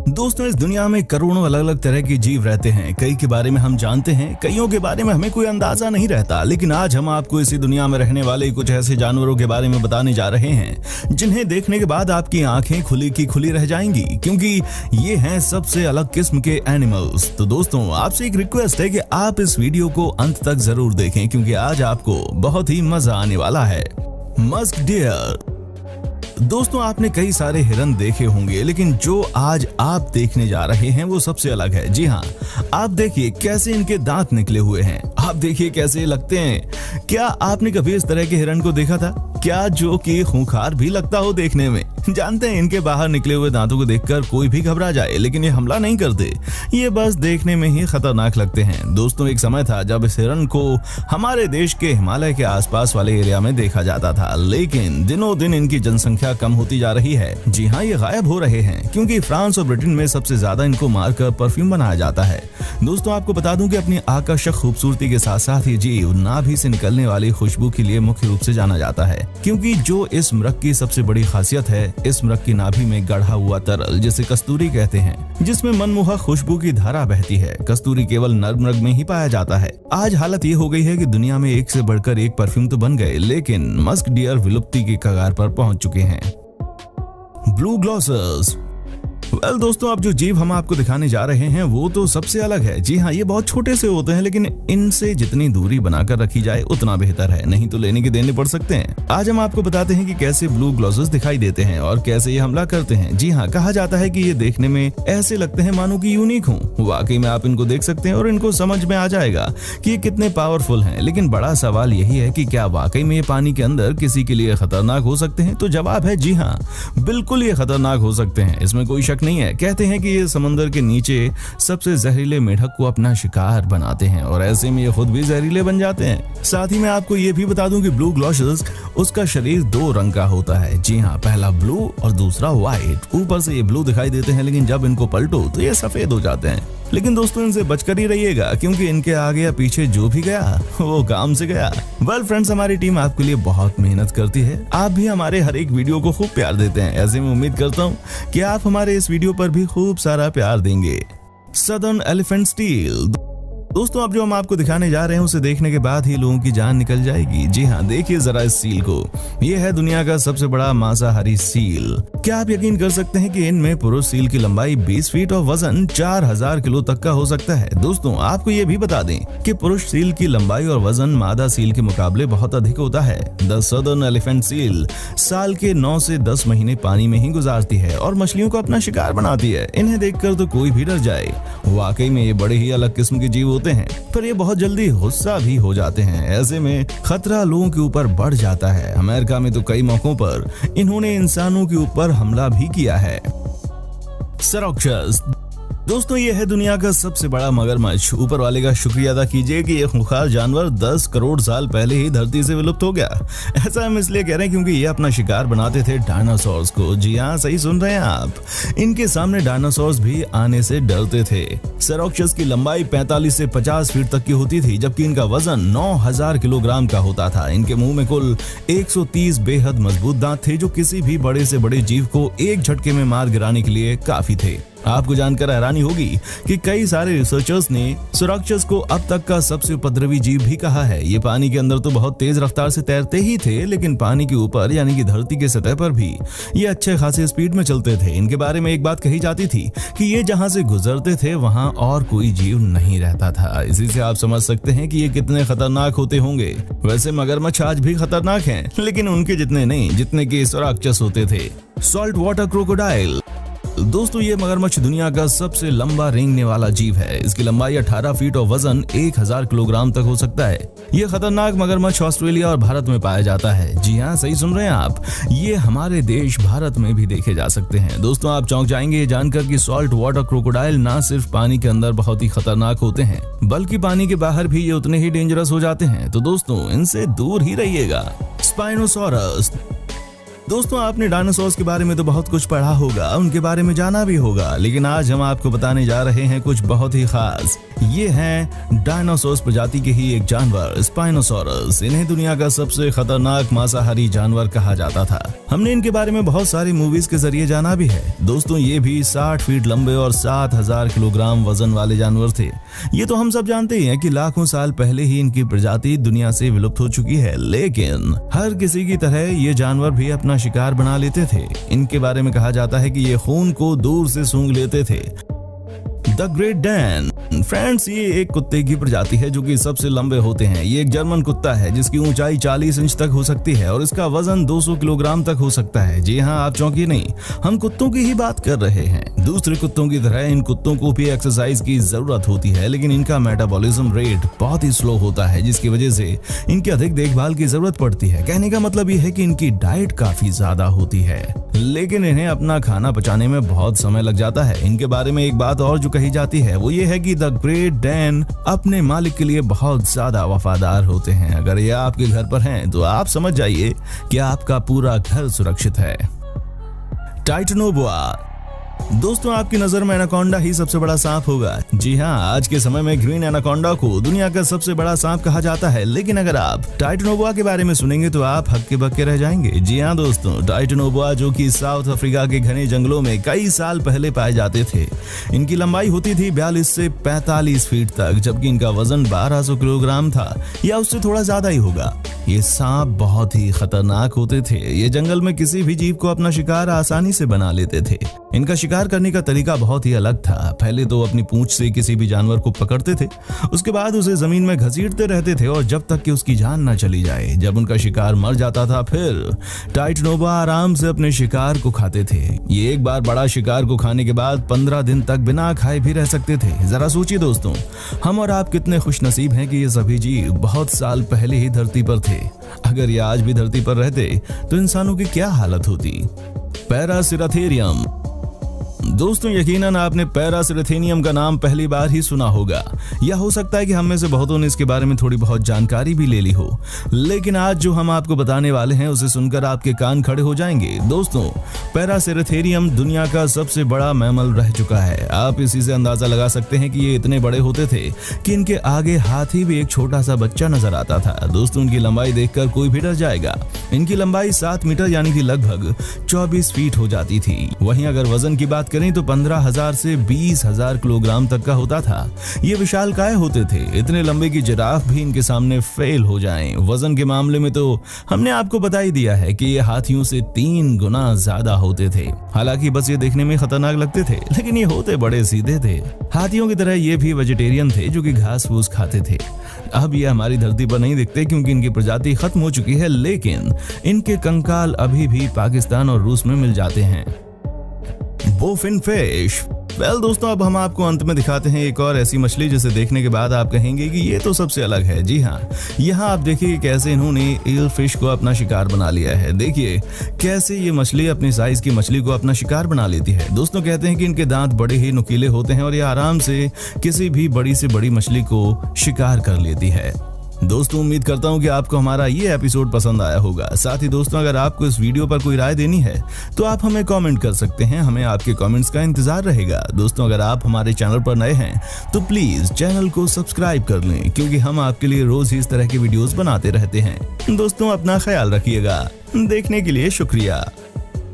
दोस्तों, इस दुनिया में करोड़ों अलग अलग तरह के जीव रहते हैं। कई के बारे में हम जानते हैं, कईयों के बारे में हमें कोई अंदाजा नहीं रहता। लेकिन आज हम आपको इसी दुनिया में रहने वाले कुछ ऐसे जानवरों के बारे में बताने जा रहे हैं जिन्हें देखने के बाद आपकी आंखें खुली की खुली रह जाएंगी, क्योंकि ये हैं सबसे अलग किस्म के एनिमल्स। तो दोस्तों, आपसे एक रिक्वेस्ट है कि आप इस वीडियो को अंत तक जरूर देखें, क्योंकि आज आपको बहुत ही मजा आने वाला है। Musk deer. दोस्तों, आपने कई सारे हिरन देखे होंगे, लेकिन जो आज आप देखने जा रहे हैं वो सबसे अलग है। जी हाँ, आप देखिए कैसे इनके दांत निकले हुए हैं। आप देखिए कैसे लगते हैं। क्या आपने कभी इस तरह के हिरन को देखा था क्या, जो कि खूंखार भी लगता हो देखने में? जानते हैं, इनके बाहर निकले हुए दांतों को देखकर कोई भी घबरा जाए, लेकिन ये हमला नहीं करते। ये बस देखने में ही खतरनाक लगते हैं। दोस्तों, एक समय था जब इस हिरन को हमारे देश के हिमालय के आसपास वाले एरिया में देखा जाता था, लेकिन दिनों दिन इनकी जनसंख्या कम होती जा रही है। जी हाँ, ये गायब हो रहे हैं, क्योंकि फ्रांस और ब्रिटेन में सबसे ज्यादा इनको मारकर परफ्यूम बनाया जाता है। दोस्तों, आपको बता दूं कि अपनी आकर्षक खूबसूरती के साथ साथ ये जीव नाभि से निकलने वाली खुशबू के लिए मुख्य रूप से जाना जाता है, क्योंकि जो इस मृग की सबसे बड़ी खासियत है, इस मृग की नाभि में गढ़ा हुआ तरल, जिसे कस्तूरी कहते हैं, जिसमें मनमोहक खुशबू की धारा बहती है। कस्तूरी केवल नर मृग में ही पाया जाता है। आज हालत ये हो गई है कि दुनिया में एक से बढ़कर एक परफ्यूम तो बन गए, लेकिन मस्क डियर विलुप्ति की कगार पर पहुंच चुके हैं। ब्लू ग्लॉसर्स। दोस्तों, अब जो जीव हम आपको दिखाने जा रहे हैं वो तो सबसे अलग है। जी हाँ, ये बहुत छोटे से होते हैं, लेकिन इनसे जितनी दूरी बनाकर रखी जाए उतना बेहतर है, नहीं तो लेने के देने पड़ सकते हैं। आज हम आपको बताते हैं कि कैसे ब्लू ग्लॉसर्स दिखाई देते हैं और कैसे ये हमला करते हैं। जी हाँ, कहा जाता है कि ये देखने में ऐसे लगते हैं मानो कि यूनिक हों। वाकई में आप इनको देख सकते हैं और इनको समझ में आ जाएगा कि ये कितने पावरफुल हैं। लेकिन बड़ा सवाल यही है कि क्या वाकई में ये पानी के अंदर किसी के लिए खतरनाक हो सकते हैं? तो जवाब है जी हाँ, बिल्कुल ये खतरनाक हो सकते हैं, इसमें कोई शक नहीं है। कहते हैं कि ये समंदर के नीचे सबसे जहरीले मेढक को अपना शिकार बनाते हैं और ऐसे में ये खुद भी जहरीले बन जाते हैं। साथ ही मैं आपको ये भी बता दूं कि ब्लू ग्लॉसर्स, उसका शरीर 2 रंग का होता है। जी हाँ, पहला ब्लू और दूसरा व्हाइट। ऊपर से ये ब्लू दिखाई देते हैं, लेकिन जब इनको पलटो तो ये सफेद हो जाते हैं। लेकिन दोस्तों, इनसे बचकर ही रहिएगा, क्योंकि इनके आगे या पीछे जो भी गया वो काम से गया। वेल फ्रेंड्स, हमारी टीम आपके लिए बहुत मेहनत करती है। आप भी हमारे हर एक वीडियो को खूब प्यार देते हैं। ऐसे में उम्मीद करता हूँ कि आप हमारे इस वीडियो पर भी खूब सारा प्यार देंगे। Southern elephant seal. दोस्तों, अब जो हम आपको दिखाने जा रहे हैं उसे देखने के बाद ही लोगों की जान निकल जाएगी। जी हाँ, देखिए जरा इस सील को। ये है दुनिया का सबसे बड़ा मांसाहारी सील। क्या आप यकीन कर सकते हैं कि इनमें पुरुष सील की लंबाई 20 फीट और वजन 4000 किलो तक का हो सकता है। दोस्तों, आपको ये भी बता दें कि पुरुष सील की लंबाई और वजन मादा सील के मुकाबले बहुत अधिक होता है। द सदर्न एलिफेंट सील साल के 9 से 10 महीने पानी में ही गुजारती है और मछलियों को अपना शिकार बनाती है। इन्हें देखकर तो कोई भी डर जाए। वाकई में ये बड़े ही अलग किस्म के जीव होते हैं, पर ये बहुत जल्दी गुस्सा भी हो जाते हैं। ऐसे में खतरा लोगों के ऊपर बढ़ जाता है। अमेरिका में तो कई मौकों पर इन्होंने इंसानों के ऊपर हमला भी किया है। सरोक्शस। दोस्तों, ये है दुनिया का सबसे बड़ा मगरमच्छ। ऊपर वाले का शुक्रिया अदा कीजिए कि ये खूंखार जानवर 10 करोड़ साल पहले ही धरती से विलुप्त हो गया। ऐसा हम इसलिए कह रहे हैं क्योंकि ये अपना शिकार बनाते थे डायनासोर्स को। जी हाँ, सही सुन रहे हैं आप। इनके सामने डायनासोर्स भी आने से डरते थे। सरोक्शस की लंबाई 45 से 50 फीट तक की होती थी, जबकि इनका वजन 9000 किलोग्राम का होता था। इनके मुंह में कुल 130 बेहद मजबूत दांत थे, जो किसी भी बड़े से बड़े जीव को एक झटके में मार गिराने के लिए काफी थे। आपको जानकर हैरानी होगी कि कई सारे रिसर्चर्स ने सरोक्शस को अब तक का सबसे उपद्रवी जीव भी कहा है। ये पानी के अंदर तो बहुत तेज रफ्तार से तैरते ही थे, लेकिन पानी के ऊपर यानी कि धरती के सतह पर भी ये अच्छे खासे स्पीड में चलते थे। इनके बारे में एक बात कही जाती थी कि ये जहां से गुजरते थे वहां और कोई जीव नहीं रहता था। इसी से आप समझ सकते हैं कि ये कितने खतरनाक होते होंगे। वैसे मगरमच्छ आज भी खतरनाक हैं, लेकिन उनके जितने नहीं जितने कि सरोक्शस होते थे। Salt water crocodile. दोस्तों, ये मगरमच्छ दुनिया का सबसे लंबा रेंगने वाला जीव है। इसकी लंबाई 18 फीट और वजन 1000 किलोग्राम तक हो सकता है। ये खतरनाक मगरमच्छ ऑस्ट्रेलिया और भारत में पाया जाता है। जी हाँ, सही सुन रहे हैं आप। ये हमारे देश भारत में भी देखे जा सकते हैं। दोस्तों, आप चौंक जाएंगे ये जानकर कि सॉल्ट वाटर क्रोकोडाइल ना सिर्फ पानी के अंदर बहुत ही खतरनाक होते हैं, बल्कि पानी के बाहर भी ये उतने ही डेंजरस हो जाते हैं। तो दोस्तों, इनसे दूर ही रहिएगा। स्पाइनोसॉरस। दोस्तों आपने डायनासोर्स के बारे में तो बहुत कुछ पढ़ा होगा, उनके बारे में जाना भी होगा, लेकिन आज हम आपको बताने जा रहे हैं कुछ बहुत ही खास। ये हैं डायनासोर्स प्रजाति के ही एक जानवर स्पाइनोसॉरस। इन्हें दुनिया का सबसे खतरनाक मांसाहारी जानवर कहा जाता था। हमने इनके बारे में बहुत सारी मूवीज के जरिए जाना भी है। दोस्तों ये भी 60 फीट लंबे और 7000 किलोग्राम वजन वाले जानवर थे। ये तो हम सब जानते ही हैं कि लाखों साल पहले ही इनकी प्रजाति दुनिया से विलुप्त हो चुकी है, लेकिन हर किसी की तरह ये जानवर भी अपना शिकार बना लेते थे। इनके बारे में कहा जाता है कि ये खून को दूर से सूंघ लेते थे। द ग्रेट डैन फ्रेंड्स, ये एक कुत्ते की प्रजाति है जो कि सबसे लंबे होते हैं। ये एक जर्मन कुत्ता है जिसकी ऊंचाई 40 इंच तक हो सकती है और इसका वजन 200 किलोग्राम तक हो सकता है। जी हाँ, आप चौंकिए नहीं, हम कुत्तों की ही बात कर रहे हैं। दूसरे कुत्तों की तरह इन कुत्तों को भी एक्सरसाइज की जरूरत होती है, लेकिन इनका मेटाबॉलिज्म रेट बहुत ही स्लो होता है, जिसकी वजह से इनकी अधिक देखभाल की जरूरत पड़ती है। कहने का मतलब ये है कि इनकी डाइट काफी ज्यादा होती है, लेकिन इन्हें अपना खाना पचाने में बहुत समय लग जाता है। इनके बारे में एक बात और जो कही जाती है वो ये है कि द ग्रेट डैन अपने मालिक के लिए बहुत ज्यादा वफादार होते हैं। अगर ये आपके घर पर हैं तो आप समझ जाइए कि आपका पूरा घर सुरक्षित है। टाइटनोबोआ। दोस्तों आपकी नजर में एनाकोंडा ही सबसे बड़ा सांप होगा। जी हाँ, आज के समय में ग्रीन एनाकोंडा को दुनिया का सबसे बड़ा सांप कहा जाता है, लेकिन अगर आप टाइटनोबोआ के बारे में सुनेंगे तो आप हक्के बक्के रह जाएंगे। जी हाँ दोस्तों, टाइटनोबोआ जो कि साउथ अफ्रीका के घने जंगलों में कई साल पहले पाए जाते थे। इनकी लंबाई होती थी 42 से 45 फीट तक, जबकि इनका वजन 1200 किलोग्राम था या उससे थोड़ा ज्यादा ही होगा। ये सांप बहुत ही खतरनाक होते थे। ये जंगल में किसी भी जीव को अपना शिकार आसानी से बना लेते थे। इनका शिकार करने का तरीका बहुत ही अलग था। पहले तो अपनी पूंछ से किसी भी जानवर को पकड़ते थे, उसके बाद उसे जमीन में घसीटते रहते थे और जब तक कि उसकी जान न चली जाए। जब उनका शिकार मर जाता था फिर टाइटनोबोआ आराम से अपने शिकार को खाते थे। ये एक बार बड़ा शिकार को खाने के बाद 15 दिन तक बिना खाए भी रह सकते थे। जरा सोचिए दोस्तों, हम और आप कितने खुशनसीब हैं कि ये सभी जीव बहुत साल पहले ही धरती पर थे। अगर ये आज भी धरती पर रहते तो इंसानों की क्या हालत होती। पैरासिराथेरियम। दोस्तों यकीनन आपने पैरासिरेथेनियम का नाम पहली बार ही सुना होगा, या हो सकता है कि हम में से बहुतों ने इसके बारे में थोड़ी बहुत जानकारी भी ले ली हो, लेकिन आज जो हम आपको बताने वाले हैं उसे सुनकर आपके कान खड़े हो जाएंगे। दोस्तों पैरासिरेथेनियम दुनिया का सबसे बड़ा मैमल रह चुका है। आप इसी से अंदाजा लगा सकते हैं कि ये इतने बड़े होते थे कि इनके आगे हाथी भी एक छोटा सा बच्चा नजर आता था। दोस्तों इनकी लंबाई देखकर कोई भी डर जाएगा। इनकी लंबाई 7 मीटर यानी कि लगभग 24 फीट हो जाती थी। वहीं अगर वजन की बात करें तो 15,000 से 20,000 किलोग्राम तक का होता था। ये विशालकाय होते थे, इतने लंबे की जिराफ भी इनके सामने फेल हो जाएं। वजन के मामले में तो हमने आपको बता ही दिया है कि ये हाथियों से 3 गुना ज्यादा होते थे। हालांकि बस ये देखने में खतरनाक लगते थे, लेकिन ये होते बड़े सीधे थे। हाथियों की तरह ये भी वेजिटेरियन थे जो कि घास फूस खाते थे। अब ये हमारी धरती पर नहीं दिखते क्योंकि इनकी प्रजाति खत्म हो चुकी है, लेकिन इनके कंकाल अभी भी पाकिस्तान और रूस में मिल जाते हैं। बोफिन फिश। दोस्तों अब हम आपको अंत में दिखाते हैं एक और ऐसी मछली जिसे देखने के बाद आप कहेंगे कि ये तो सबसे अलग है। जी हाँ, यहाँ आप देखिए कैसे इन्होंने ईल फिश को अपना शिकार बना लिया है। देखिए कैसे ये मछली अपनी साइज की मछली को अपना शिकार बना लेती है। दोस्तों कहते हैं कि इनके दांत बड़े ही नुकीले होते हैं और ये आराम से किसी भी बड़ी से बड़ी मछली को शिकार कर लेती है। दोस्तों उम्मीद करता हूं कि आपको हमारा ये एपिसोड पसंद आया होगा। साथ ही दोस्तों अगर आपको इस वीडियो पर कोई राय देनी है तो आप हमें कमेंट कर सकते हैं, हमें आपके कमेंट्स का इंतजार रहेगा। दोस्तों अगर आप हमारे चैनल पर नए हैं तो प्लीज चैनल को सब्सक्राइब कर लें, क्योंकि हम आपके लिए रोज ही इस तरह के वीडियोस बनाते रहते हैं। दोस्तों अपना ख्याल रखिएगा। देखने के लिए शुक्रिया।